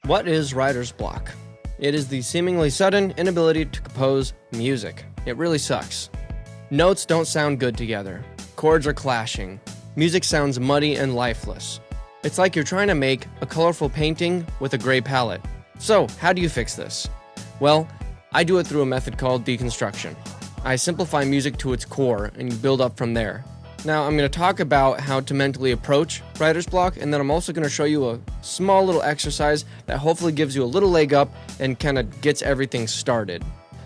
What is writer's block? It is the seemingly sudden inability to compose music. It really sucks. Notes don't sound good together. Chords are clashing. Music sounds muddy and lifeless. It's like you're trying to make a colorful painting with a gray palette. So, how do you fix this? Well, I do it through a method called deconstruction. I simplify music to its core and you build up from there. Now, I'm going to talk about how to mentally approach writer's block, and then I'm also going to show you a small little exercise that hopefully gives you a little leg up and kind of gets everything started.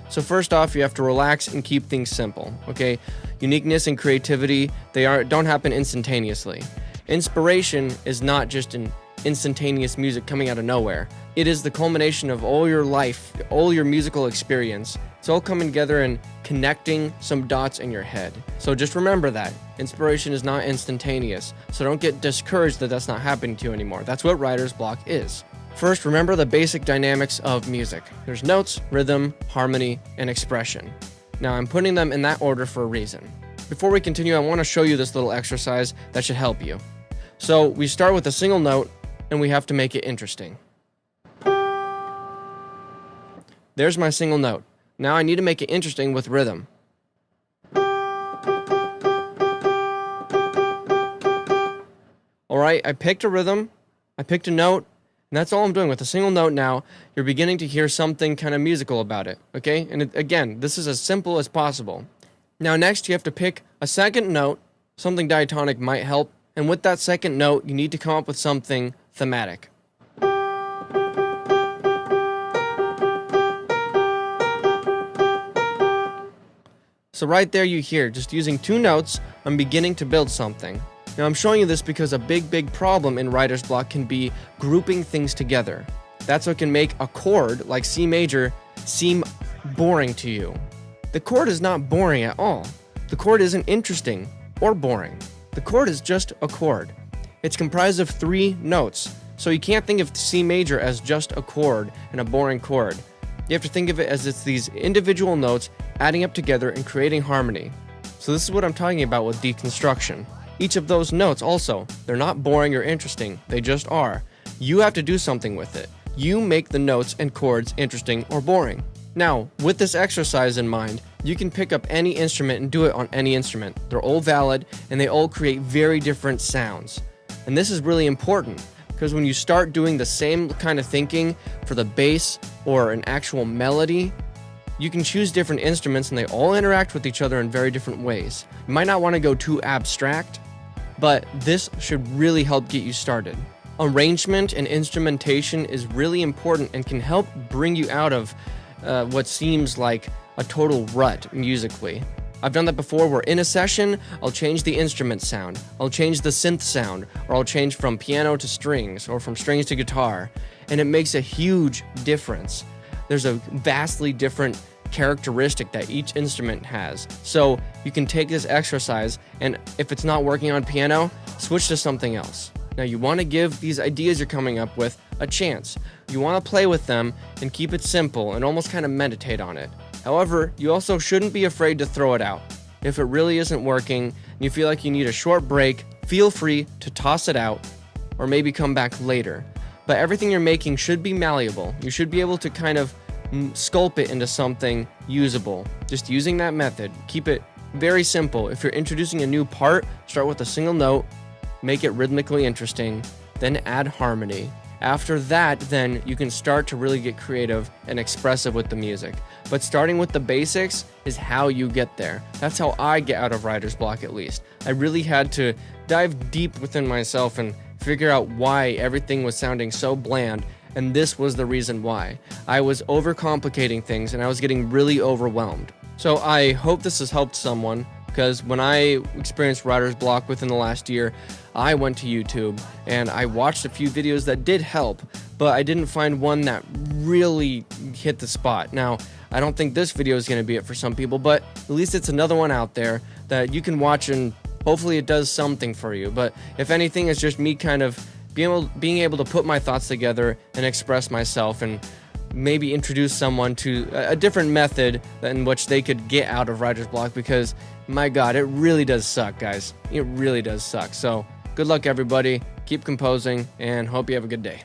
So first off, you have to relax and keep things simple, okay? Uniqueness and creativity, don't happen instantaneously. Inspiration is not just an instantaneous music coming out of nowhere. It is the culmination of all your life, all your musical experience. It's all coming together and connecting some dots in your head. So just remember that. Inspiration is not instantaneous. So don't get discouraged that that's not happening to you anymore. That's what writer's block is. First, remember the basic dynamics of music. There's notes, rhythm, harmony, and expression. Now, I'm putting them in that order for a reason. Before we continue, I want to show you this little exercise that should help you. So we start with a single note, and we have to make it interesting. There's my single note. Now I need to make it interesting with rhythm. Alright, I picked a rhythm, I picked a note, and that's all I'm doing. With a single note now, you're beginning to hear something kind of musical about it, okay? And again, this is as simple as possible. Now next, you have to pick a second note, something diatonic might help, and with that second note, you need to come up with something thematic. So right there you hear, just using two notes, I'm beginning to build something. Now I'm showing you this because a big problem in writer's block can be grouping things together. That's what can make a chord like C major seem boring to you. The chord is not boring at all. The chord isn't interesting or boring. The chord is just a chord. It's comprised of three notes, so you can't think of C major as just a chord and a boring chord. You have to think of it as it's these individual notes adding up together and creating harmony. So this is what I'm talking about with deconstruction. Each of those notes also, they're not boring or interesting, they just are. You have to do something with it. You make the notes and chords interesting or boring. Now, with this exercise in mind, you can pick up any instrument and do it on any instrument. They're all valid and they all create very different sounds. And this is really important because when you start doing the same kind of thinking for the bass or an actual melody, you can choose different instruments and they all interact with each other in very different ways. You might not want to go too abstract, but this should really help get you started. Arrangement and instrumentation is really important and can help bring you out of what seems like a total rut musically. I've done that before where in a session, I'll change the instrument sound, I'll change the synth sound, or I'll change from piano to strings, or from strings to guitar, and it makes a huge difference. There's a vastly different characteristic that each instrument has. So you can take this exercise, and if it's not working on piano, switch to something else. Now you want to give these ideas you're coming up with a chance. You want to play with them and keep it simple and almost kind of meditate on it. However, you also shouldn't be afraid to throw it out. If it really isn't working and you feel like you need a short break, feel free to toss it out or maybe come back later. But everything you're making should be malleable. You should be able to kind of sculpt it into something usable. Just using that method. Keep it very simple. If you're introducing a new part, start with a single note, make it rhythmically interesting, then add harmony. After that, then you can start to really get creative and expressive with the music. But starting with the basics is how you get there. That's how I get out of writer's block, at least. I really had to dive deep within myself and figure out why everything was sounding so bland, and this was the reason why. I was overcomplicating things and I was getting really overwhelmed. So I hope this has helped someone, because when I experienced writer's block within the last year, I went to YouTube and I watched a few videos that did help, but I didn't find one that really hit the spot. Now, I don't think this video is going to be it for some people, but at least it's another one out there that you can watch and hopefully it does something for you. But if anything, it's just me kind of being able to put my thoughts together and express myself and maybe introduce someone to a different method in which they could get out of writer's block, because my God, it really does suck, guys. It really does suck. So good luck, everybody. Keep composing and hope you have a good day.